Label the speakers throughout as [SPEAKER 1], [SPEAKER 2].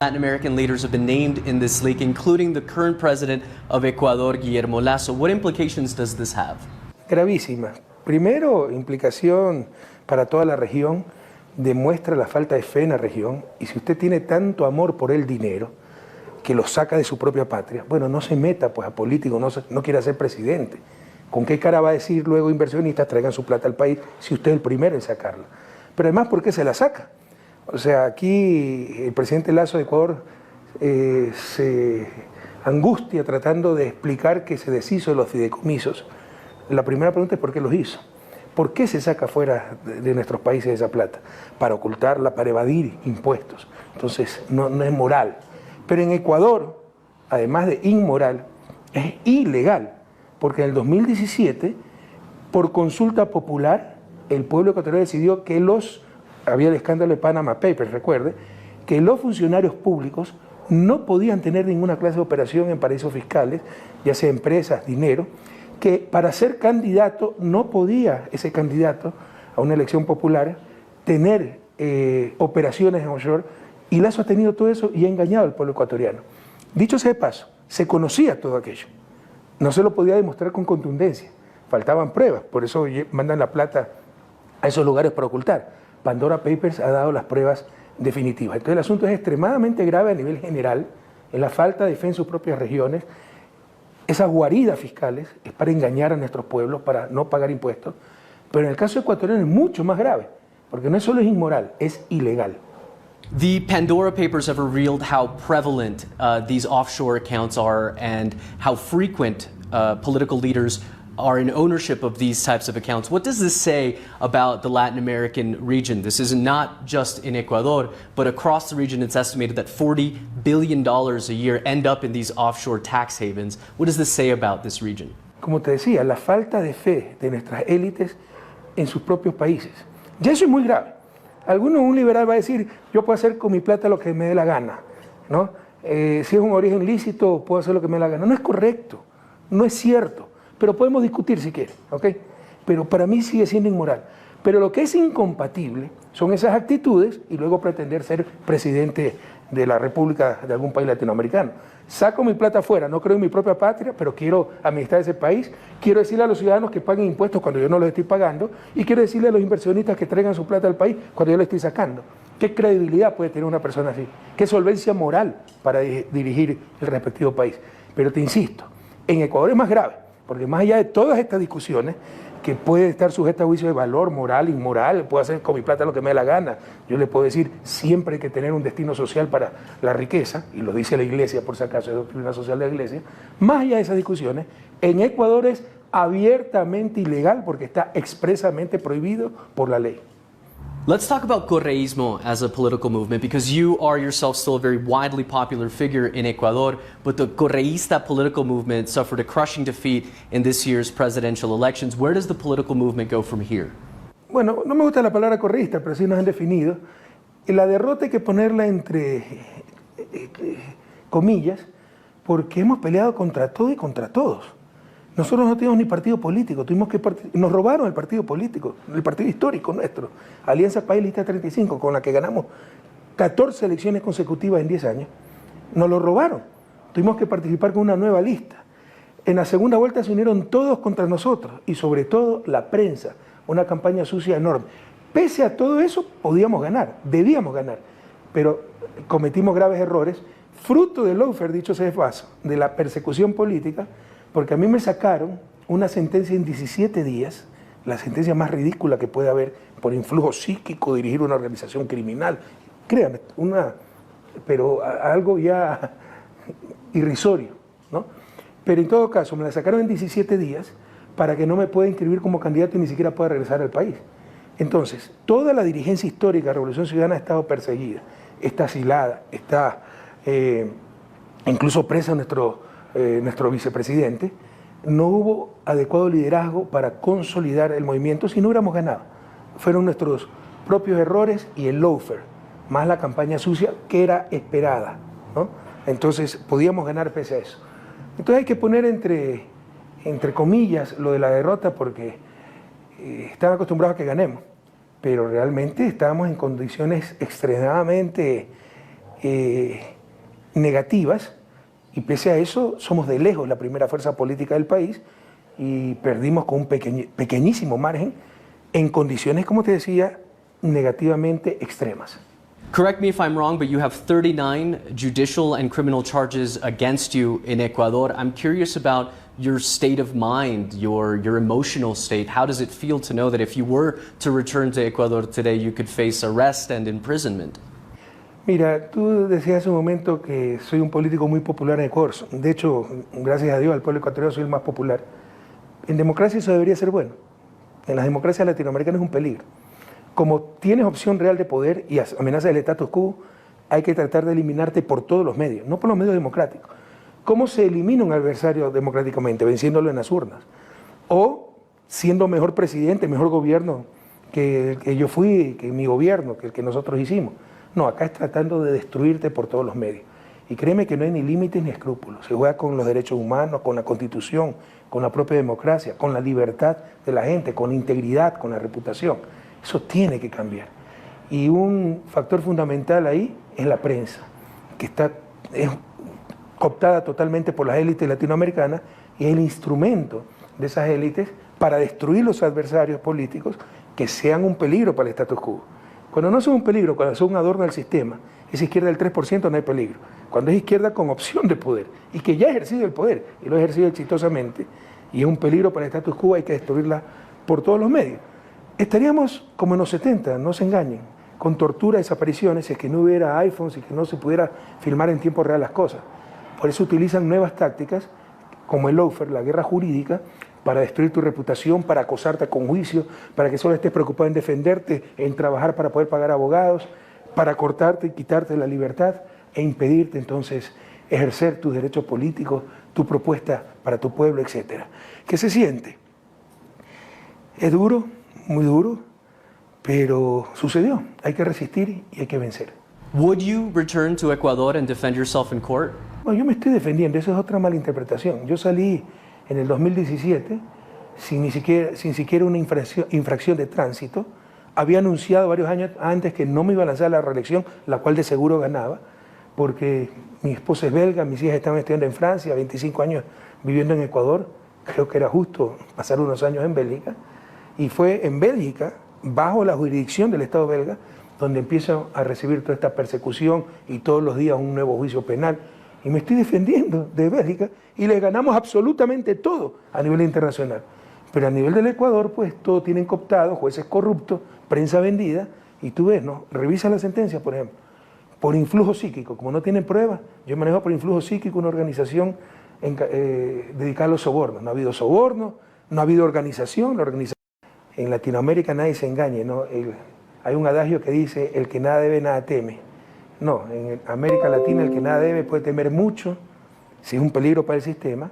[SPEAKER 1] Latin American leaders have been named in this leak, including the current president of Ecuador, Guillermo Lasso. What implications does this have?
[SPEAKER 2] Gravísima. Primero, implicación para toda la región, demuestra la falta de fe en la región, y si usted tiene tanto amor por el dinero, que lo saca de su propia patria, bueno, no se meta pues a político, no quiera ser presidente. ¿Con qué cara va a decir luego inversionistas traigan su plata al país si usted es el primero en sacarla? Pero además, ¿por qué se la saca? O sea, aquí el presidente Lasso de Ecuador se angustia tratando de explicar que se deshizo de los fideicomisos. La primera pregunta es ¿por qué los hizo? ¿Por qué se saca fuera de nuestros países esa plata? Para ocultarla, para evadir impuestos. Entonces, no es moral. Pero en Ecuador, además de inmoral, es ilegal. Porque en el 2017, por consulta popular, el pueblo ecuatoriano decidió que había el escándalo de Panama Papers, recuerde, que los funcionarios públicos no podían tener ninguna clase de operación en paraísos fiscales, ya sea empresas, dinero, que para ser candidato no podía ese candidato a una elección popular tener operaciones en offshore, y Lasso ha tenido todo eso y ha engañado al pueblo ecuatoriano. Dicho sea de paso, se conocía todo aquello, no se lo podía demostrar con contundencia, faltaban pruebas, por eso mandan la plata a esos lugares para ocultar. Pandora Papers ha dado las pruebas definitivas. Entonces el asunto es extremadamente grave a nivel general, en la falta de fe en sus propias regiones. Esas guaridas fiscales es para engañar a nuestros pueblos, para no pagar impuestos, pero en el caso ecuatoriano es mucho más grave, porque no solo es inmoral, es ilegal.
[SPEAKER 1] The Pandora Papers have revealed how prevalent these offshore accounts are and how frequent political leaders are in ownership of these types of accounts. What does this say about the Latin American region? This is not just in Ecuador, but across the region it's estimated that $40 billion a year end up in these offshore tax havens. What does this say about this region?
[SPEAKER 2] Como te decía, la falta de fe de nuestras élites en sus propios países. Ya eso es muy grave. Un liberal va a decir, yo puedo hacer con mi plata lo que me dé la gana, ¿no? Si es un origen lícito, puedo hacer lo que me dé la gana. No es correcto, no es cierto, pero podemos discutir si quieren, ¿ok? Pero para mí sigue siendo inmoral. Pero lo que es incompatible son esas actitudes y luego pretender ser presidente de la República de algún país latinoamericano. Saco mi plata afuera, no creo en mi propia patria, pero quiero administrar ese país, quiero decirle a los ciudadanos que paguen impuestos cuando yo no los estoy pagando, y quiero decirle a los inversionistas que traigan su plata al país cuando yo la estoy sacando. ¿Qué credibilidad puede tener una persona así? ¿Qué solvencia moral para dirigir el respectivo país? Pero te insisto, en Ecuador es más grave, porque más allá de todas estas discusiones, que puede estar sujeta a juicio de valor, moral, inmoral, puedo hacer con mi plata lo que me dé la gana. Yo le puedo decir, siempre hay que tener un destino social para la riqueza, y lo dice la Iglesia, por si acaso, es doctrina social de la Iglesia. Más allá de esas discusiones, en Ecuador es abiertamente ilegal porque está expresamente prohibido por la ley.
[SPEAKER 1] Let's talk about Correísmo as a political movement, because you are yourself still a very widely popular figure in Ecuador, but the Correísta political movement suffered a crushing defeat in this year's presidential elections. Where does the political movement go from here?
[SPEAKER 2] Bueno, no me gusta la palabra correísta, pero sí nos han definido. La derrota hay que ponerla entre comillas, porque hemos peleado contra todo y contra todos. Nosotros no teníamos ni partido político, nos robaron el partido político, el partido histórico nuestro, Alianza País Lista 35, con la que ganamos 14 elecciones consecutivas en 10 años, nos lo robaron. Tuvimos que participar con una nueva lista. En la segunda vuelta se unieron todos contra nosotros, y sobre todo la prensa, una campaña sucia enorme. Pese a todo eso, podíamos ganar, debíamos ganar, pero cometimos graves errores, fruto del lawfare, dicho sea de paso, de la persecución política, porque a mí me sacaron una sentencia en 17 días, la sentencia más ridícula que puede haber, por influjo psíquico, dirigir una organización criminal. Créanme, pero algo ya irrisorio, ¿no? Pero en todo caso, me la sacaron en 17 días para que no me pueda inscribir como candidato y ni siquiera pueda regresar al país. Entonces, toda la dirigencia histórica de Revolución Ciudadana ha estado perseguida, está asilada, está incluso presa nuestro vicepresidente. No hubo adecuado liderazgo para consolidar el movimiento si no hubiéramos ganado. Fueron nuestros propios errores y el lawfare, más la campaña sucia que era esperada, ¿no? Entonces podíamos ganar pese a eso. Entonces hay que poner entre comillas lo de la derrota, porque están acostumbrados a que ganemos, pero realmente estábamos en condiciones extremadamente negativas, y pese a eso somos de lejos la primera fuerza política del país y perdimos con un pequeñísimo margen en condiciones, como te decía, negativamente extremas.
[SPEAKER 1] Correct me if I'm wrong, but you have 39 judicial and criminal charges against you in Ecuador. I'm curious about your state of mind, your emotional state. How does it feel to know that if you were to return to Ecuador today, you could face arrest and imprisonment?
[SPEAKER 2] Mira, tú decías hace un momento que soy un político muy popular en Ecuador. De hecho, gracias a Dios, al pueblo ecuatoriano soy el más popular. En democracia eso debería ser bueno. En las democracias latinoamericanas es un peligro. Como tienes opción real de poder y amenaza del status quo, hay que tratar de eliminarte por todos los medios, no por los medios democráticos. ¿Cómo se elimina un adversario democráticamente? Venciéndolo en las urnas. O siendo mejor presidente, mejor gobierno que yo fui, que mi gobierno, que el que nosotros hicimos. No, acá es tratando de destruirte por todos los medios. Y créeme que no hay ni límites ni escrúpulos. Se juega con los derechos humanos, con la Constitución, con la propia democracia, con la libertad de la gente, con la integridad, con la reputación. Eso tiene que cambiar. Y un factor fundamental ahí es la prensa, que es cooptada totalmente por las élites latinoamericanas y es el instrumento de esas élites para destruir los adversarios políticos que sean un peligro para el status quo. Cuando no son un peligro, cuando son un adorno al sistema, esa izquierda del 3% no hay peligro. Cuando es izquierda con opción de poder y que ya ha ejercido el poder y lo ha ejercido exitosamente y es un peligro para el status quo, hay que destruirla por todos los medios. Estaríamos como en los 70, no se engañen, con tortura, desapariciones, si es que no hubiera iPhones y que no se pudiera filmar en tiempo real las cosas. Por eso utilizan nuevas tácticas, como el lawfare, la guerra jurídica, para destruir tu reputación, para acosarte con juicio, para que solo estés preocupado en defenderte, en trabajar para poder pagar abogados, para cortarte y quitarte la libertad e impedirte entonces ejercer tus derechos políticos, tu propuesta para tu pueblo, etc. ¿Qué se siente? Es duro, muy duro, pero sucedió. Hay que resistir y hay que vencer.
[SPEAKER 1] Would you return to Ecuador and defend yourself in court?
[SPEAKER 2] Bueno, yo me estoy defendiendo, eso es otra mala interpretación. Yo salí en el 2017 sin siquiera una infracción de tránsito. Había anunciado varios años antes que no me iba a lanzar a la reelección, la cual de seguro ganaba, porque mi esposa es belga, mis hijas estaban estudiando en Francia, 25 años viviendo en Ecuador. Creo que era justo pasar unos años en Bélgica. Y fue en Bélgica, bajo la jurisdicción del Estado belga, donde empiezo a recibir toda esta persecución y todos los días un nuevo juicio penal. Y me estoy defendiendo de Bélgica y le ganamos absolutamente todo a nivel internacional. Pero a nivel del Ecuador, pues todo tienen cooptado, jueces corruptos, prensa vendida, y tú ves, ¿no? Revisa la sentencia, por ejemplo, por influjo psíquico. Como no tienen pruebas, yo manejo por influjo psíquico una organización dedicada a los sobornos. No ha habido soborno, no ha habido organización, la organización. En Latinoamérica nadie se engañe, ¿no? Hay un adagio que dice, el que nada debe, nada teme. No, en América Latina el que nada debe puede temer mucho, si es un peligro para el sistema,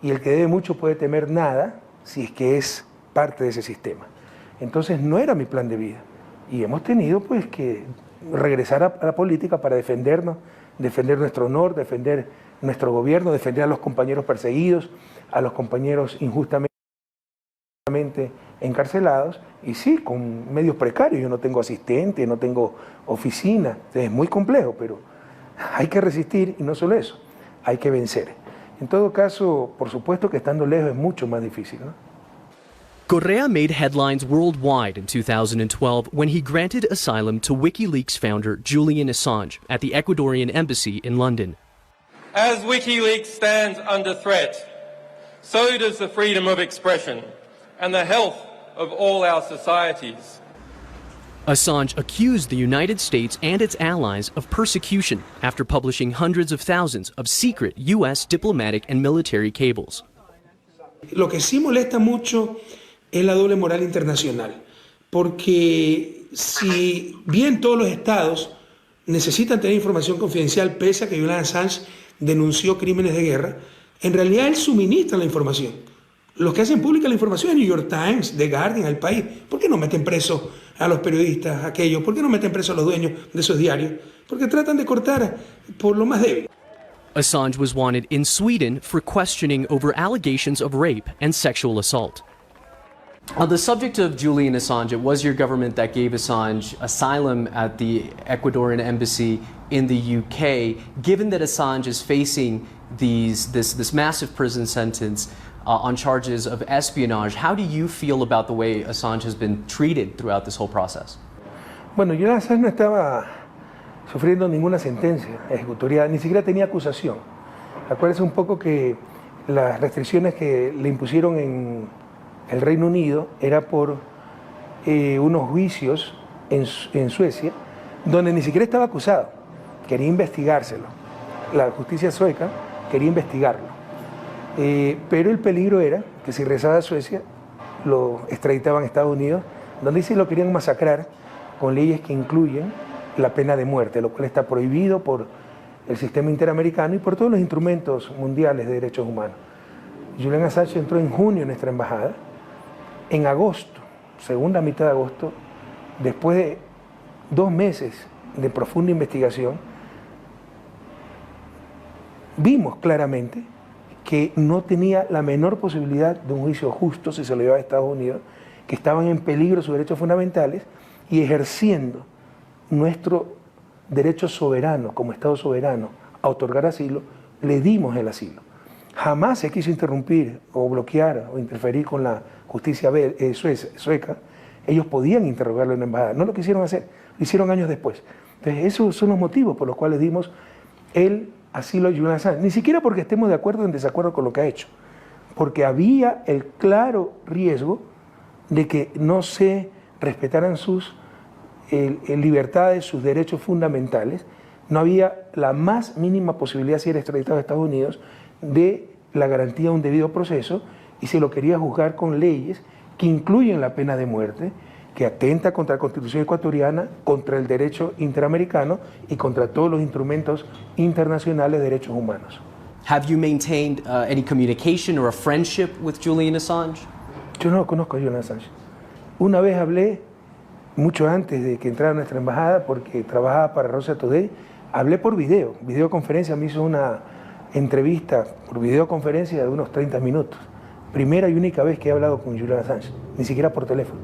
[SPEAKER 2] y el que debe mucho puede temer nada, si es que es parte de ese sistema. Entonces no era mi plan de vida. Y hemos tenido pues que regresar a la política para defendernos, defender nuestro honor, defender nuestro gobierno, defender a los compañeros perseguidos, a los compañeros injustamente encarcelados, y sí, con medios precarios. Yo no tengo asistente, no tengo oficina, entonces es muy complejo, pero hay que resistir, y no solo eso, hay que vencer. En todo caso, por supuesto que estando lejos es mucho más difícil, ¿no?
[SPEAKER 1] Correa made headlines worldwide in 2012 when he granted asylum to WikiLeaks founder Julian Assange at the Ecuadorian embassy in London.
[SPEAKER 3] As WikiLeaks stands under threat, so does the freedom of expression and the health of all our societies.
[SPEAKER 1] Assange accused the United States and its allies of persecution after publishing hundreds of thousands of secret U.S. diplomatic and military cables.
[SPEAKER 2] Lo que sí molesta mucho es la doble moral internacional, porque si bien todos los estados necesitan tener información confidencial, pese a que Julian Assange denunció crímenes de guerra, en realidad él suministra la información. Los que hacen pública la información es New York Times, The Guardian, El País. ¿Por qué no meten preso a los periodistas, aquellos? ¿Por qué no meten preso a los dueños de esos diarios? Porque tratan de cortar por lo más débil.
[SPEAKER 1] Assange was wanted in Sweden for questioning over allegations of rape and sexual assault. On the subject of Julian Assange, it was your government that gave Assange asylum at the Ecuadorian embassy in the UK. Given that Assange is facing this massive prison sentence on charges of espionage, how do you feel about the way Assange has been treated throughout this whole process?
[SPEAKER 2] Bueno, Julian Assange no estaba sufriendo ninguna sentencia ejecutoriada, ni siquiera tenía acusación. Acuérdense un poco que las restricciones que le impusieron en el Reino Unido era por unos juicios en Suecia, donde ni siquiera estaba acusado, quería investigárselo. La justicia sueca quería investigarlo. Pero el peligro era que si regresaba a Suecia, lo extraditaban a Estados Unidos, donde sí lo querían masacrar con leyes que incluyen la pena de muerte, lo cual está prohibido por el sistema interamericano y por todos los instrumentos mundiales de derechos humanos. Julian Assange entró en junio en nuestra embajada. En agosto, segunda mitad de agosto, después de 2 meses de profunda investigación, vimos claramente que no tenía la menor posibilidad de un juicio justo si se lo llevaba a Estados Unidos, que estaban en peligro sus derechos fundamentales y ejerciendo nuestro derecho soberano, como Estado soberano, a otorgar asilo, le dimos el asilo. Jamás se quiso interrumpir o bloquear o interferir con la justicia sueca. Ellos podían interrogarlo en la embajada, no lo quisieron hacer, lo hicieron años después. Entonces, esos son los motivos por los cuales dimos el asilo a Julian Assange. Ni siquiera porque estemos de acuerdo o en desacuerdo con lo que ha hecho, porque había el claro riesgo de que no se respetaran sus libertades, sus derechos fundamentales. No había la más mínima posibilidad, si era extraditado a Estados Unidos, de la garantía de un debido proceso, y se lo quería juzgar con leyes que incluyen la pena de muerte, que atenta contra la Constitución ecuatoriana, contra el derecho interamericano y contra todos los instrumentos internacionales de derechos humanos.
[SPEAKER 1] Have you maintained any communication or a friendship with Julian Assange?
[SPEAKER 2] Yo no conozco a Julian Assange. Una vez hablé, mucho antes de que entrara a nuestra embajada, porque trabajaba para Russia Today, hablé por videoconferencia, me hizo una entrevista por videoconferencia de unos 30 minutos. Primera y única vez que he hablado con Julian Assange, ni siquiera por teléfono.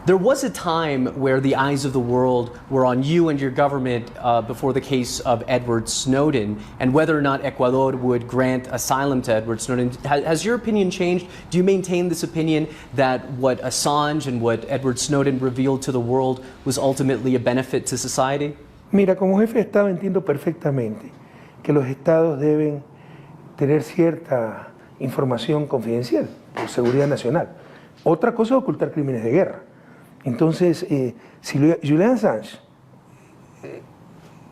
[SPEAKER 1] There was a time where the eyes of the world were on you and your government before the case of Edward Snowden and whether or not Ecuador would grant asylum to Edward Snowden. Has your opinion changed? Do you maintain this opinion that what Assange and what Edward Snowden revealed to the world was ultimately a benefit to society?
[SPEAKER 2] Mira, como jefe de Estado entiendo perfectamente que los estados deben tener cierta información confidencial por seguridad nacional. Otra cosa es ocultar crímenes de guerra. Entonces, si Julian Assange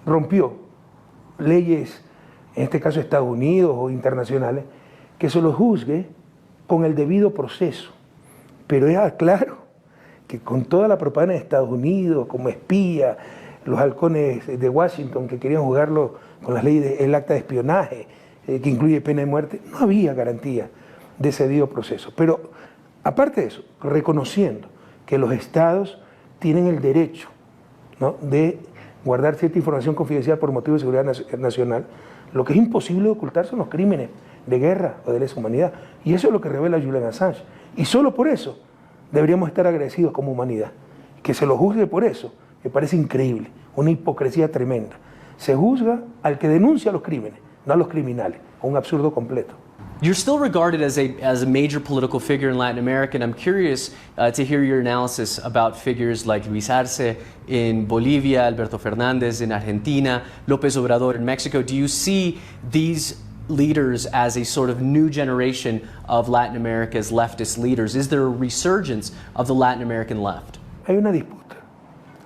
[SPEAKER 2] rompió leyes, en este caso Estados Unidos o internacionales, que se lo juzgue con el debido proceso. Pero es claro que con toda la propaganda de Estados Unidos, como espía, los halcones de Washington que querían juzgarlo con las leyes del acta de espionaje, que incluye pena de muerte, no había garantía de ese debido proceso. Pero, aparte de eso, reconociendo que los estados tienen el derecho, ¿no?, de guardar cierta información confidencial por motivos de seguridad nacional, lo que es imposible de ocultar son los crímenes de guerra o de lesa humanidad. Y eso es lo que revela Julian Assange. Y solo por eso deberíamos estar agradecidos como humanidad. Que se lo juzgue por eso, me parece increíble, una hipocresía tremenda. Se juzga al que denuncia los crímenes, no a los criminales, un absurdo completo.
[SPEAKER 1] You're still regarded as a major political figure in Latin America, and I'm curious to hear your analysis about figures like Luis Arce in Bolivia, Alberto Fernández in Argentina, López Obrador in Mexico. Do you see these leaders as a sort of new generation of Latin America's leftist leaders? Is there a resurgence of the Latin American left?
[SPEAKER 2] Hay una disputa,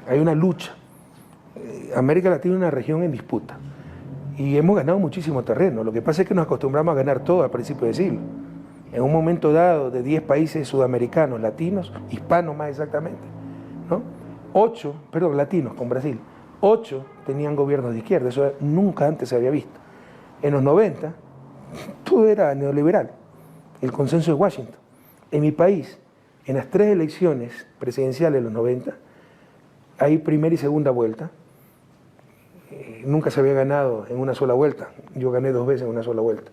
[SPEAKER 2] hay una lucha. América Latina es una región en disputa. Y hemos ganado muchísimo terreno. Lo que pasa es que nos acostumbramos a ganar todo al principio del siglo. En un momento dado, de 10 países sudamericanos, latinos, hispanos más exactamente, ¿no?, 8, perdón, latinos con Brasil, 8 tenían gobiernos de izquierda. Eso nunca antes se había visto. En los 90, todo era neoliberal, el consenso de Washington. En mi país, en las 3 elecciones presidenciales de los 90, hay primera y segunda vuelta. Nunca se había ganado en una sola vuelta. Yo gané 2 veces en una sola vuelta.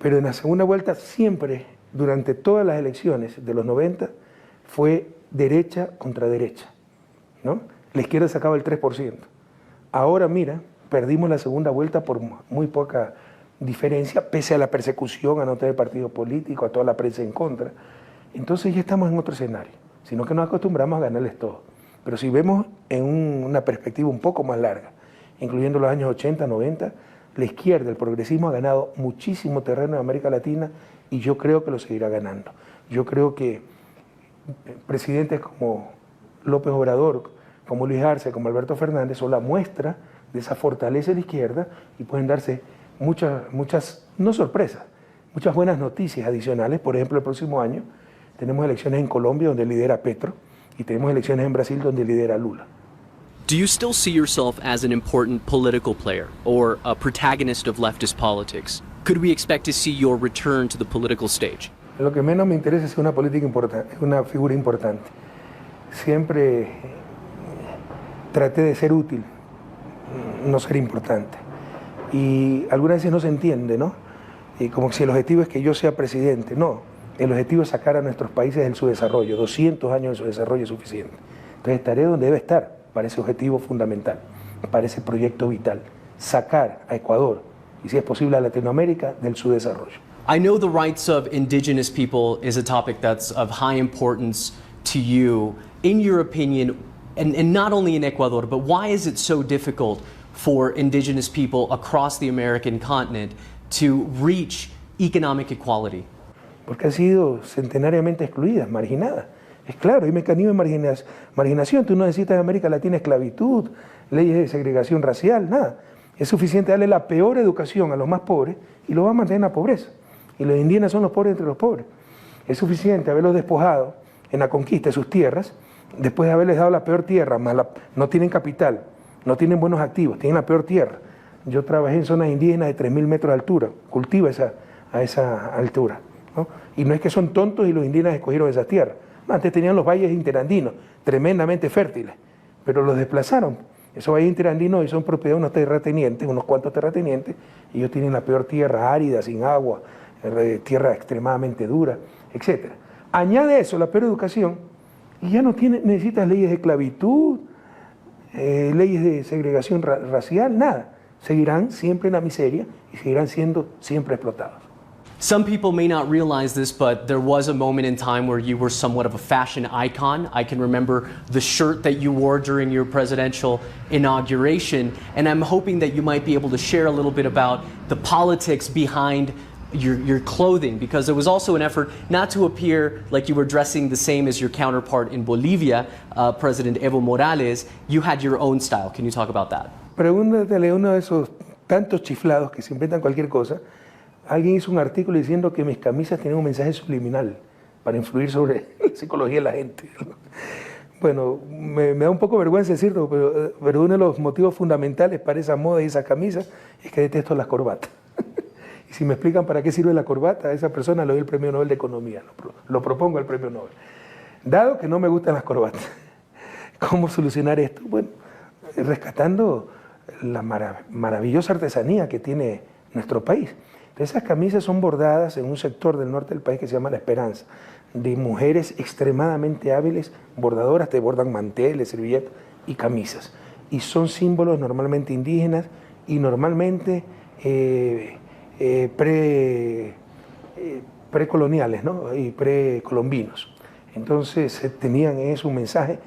[SPEAKER 2] Pero en la segunda vuelta siempre, durante todas las elecciones de los 90, fue derecha contra derecha, ¿no? La izquierda sacaba el 3%. Ahora mira, perdimos la segunda vuelta por muy poca diferencia, pese a la persecución, a no tener partido político, a toda la prensa en contra. Entonces ya estamos en otro escenario, sino que nos acostumbramos a ganarles todo. Pero si vemos en una perspectiva un poco más larga, incluyendo los años 80, 90, la izquierda, el progresismo ha ganado muchísimo terreno en América Latina y yo creo que lo seguirá ganando. Yo creo que presidentes como López Obrador, como Luis Arce, como Alberto Fernández son la muestra de esa fortaleza de la izquierda y pueden darse muchas, no sorpresas, muchas buenas noticias adicionales. Por ejemplo, el próximo año tenemos elecciones en Colombia donde lidera Petro y tenemos elecciones en Brasil donde lidera Lula.
[SPEAKER 1] Do you still see yourself as an important political player or a protagonist of leftist politics? Could we expect to see your return to the political stage?
[SPEAKER 2] Lo que menos me interesa es una política importante, una figura importante. Siempre traté de ser útil, no ser importante. Y algunas veces no se entiende, ¿no? Y como si el objetivo es que yo sea presidente. No, el objetivo es sacar a nuestros países del subdesarrollo. 200 años de subdesarrollo es suficiente. Entonces estaré donde debe estar para ese objetivo fundamental, para ese proyecto vital. Sacar a Ecuador y, si es posible, a Latinoamérica del subdesarrollo.
[SPEAKER 1] I know the rights of indigenous people is a topic that's of high importance to you. In your opinion, and not only in Ecuador, but why is it so difficult for indigenous people across the American continent to reach economic equality?
[SPEAKER 2] Porque han sido centenariamente excluidas, marginadas. Es claro, hay mecanismos de marginación. Tú no necesitas en América Latina esclavitud, leyes de segregación racial, nada. Es suficiente darle la peor educación a los más pobres y los va a mantener en la pobreza. Y los indígenas son los pobres entre los pobres. Es suficiente haberlos despojado en la conquista de sus tierras, después de haberles dado la peor tierra, no tienen capital, no tienen buenos activos, tienen la peor tierra. Yo trabajé en zonas indígenas de 3.000 metros de altura, cultivo a esa altura, ¿no? Y no es que son tontos y los indígenas escogieron esas tierras. No, antes tenían los valles interandinos, tremendamente fértiles, pero los desplazaron. Esos valles interandinos hoy son propiedad de unos terratenientes, unos cuantos terratenientes, y ellos tienen la peor tierra, árida, sin agua, tierra extremadamente dura, etc. Añade eso, la peor educación, y ya no necesitas leyes de esclavitud, leyes de segregación racial, nada. Seguirán siempre en la miseria y seguirán siendo siempre explotados.
[SPEAKER 1] Some people may not realize this, but there was a moment in time where you were somewhat of a fashion icon. I can remember the shirt that you wore during your presidential inauguration, and I'm hoping that you might be able to share a little bit about the politics behind your clothing, because there was also an effort not to appear like you were dressing the same as your counterpart in Bolivia, President Evo Morales. You had your own style. Can you talk about that?
[SPEAKER 2] Pregúntatele a uno de esos tantos chiflados que se inventan cualquier cosa. Alguien hizo un artículo diciendo que mis camisas tenían un mensaje subliminal para influir sobre la psicología de la gente. Bueno, me da un poco vergüenza decirlo, pero uno de los motivos fundamentales para esa moda y esa camisa es que detesto las corbatas. Y si me explican para qué sirve la corbata, a esa persona le doy el Premio Nobel de Economía, lo propongo al Premio Nobel. Dado que no me gustan las corbatas, ¿cómo solucionar esto? Bueno, rescatando la maravillosa artesanía que tiene nuestro país. Entonces, esas camisas son bordadas en un sector del norte del país que se llama La Esperanza, de mujeres extremadamente hábiles, bordadoras, te bordan manteles, servilletas y camisas. Y son símbolos normalmente indígenas y normalmente precoloniales, ¿no? Y precolombinos. Entonces tenían eso un mensaje,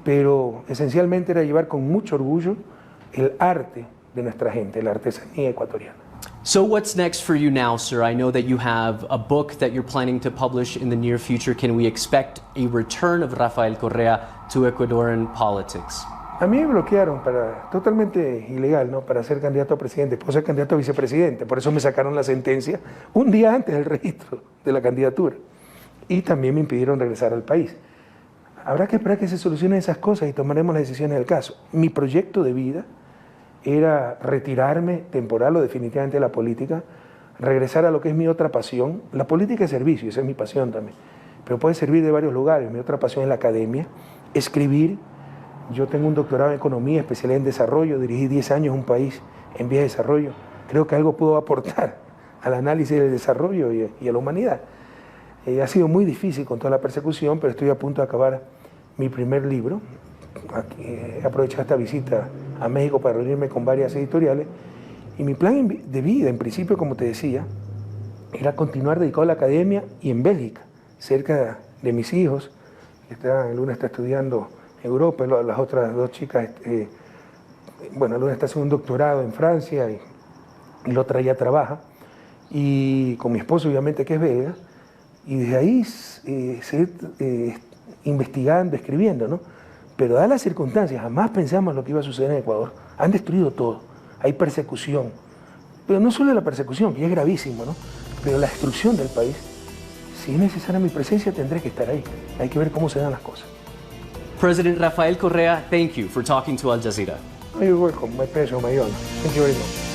[SPEAKER 2] pero esencialmente era llevar con mucho orgullo el arte de nuestra gente, la artesanía ecuatoriana.
[SPEAKER 1] So what's next for you now, sir? I know that you have a book that you're planning to publish in the near future. Can we expect a return of Rafael Correa to Ecuadorian politics?
[SPEAKER 2] A mí me bloquearon totalmente ilegal, ¿no? Para ser candidato a presidente, puedo ser candidato a vicepresidente, por eso me sacaron la sentencia un día antes del registro de la candidatura y también me impidieron regresar al país. Habrá que esperar que se solucionen esas cosas y tomaremos las decisiones del caso. Mi proyecto de vida era retirarme temporal o definitivamente de la política, regresar a lo que es mi otra pasión. La política es servicio, esa es mi pasión también, pero puede servir de varios lugares. Mi otra pasión es la academia, escribir. Yo tengo un doctorado en economía, especialidad en desarrollo, dirigí 10 años un país en vías de desarrollo. Creo que algo puedo aportar al análisis del desarrollo y a la humanidad. Ha sido muy difícil con toda la persecución, pero estoy a punto de acabar mi primer libro. He aprovechado esta visita a México para reunirme con varias editoriales. Y mi plan de vida, en principio, como te decía, era continuar dedicado a la academia y en Bélgica, cerca de mis hijos. Luna está estudiando en Europa, las otras dos chicas, bueno, Luna está haciendo un doctorado en Francia y la otra ya trabaja. Y con mi esposo, obviamente, que es belga. Y desde ahí seguir investigando, escribiendo, ¿no? Pero dadas las circunstancias, jamás pensamos lo que iba a suceder en Ecuador. Han destruido todo, hay persecución. Pero no solo la persecución, que es gravísimo, ¿no? Pero la destrucción del país. Si es necesaria mi presencia, tendré que estar ahí. Hay que ver cómo se dan las cosas.
[SPEAKER 1] President Rafael Correa, thank you for talking to Al Jazeera.
[SPEAKER 2] You're welcome. My pleasure, my honor. Thank you very much.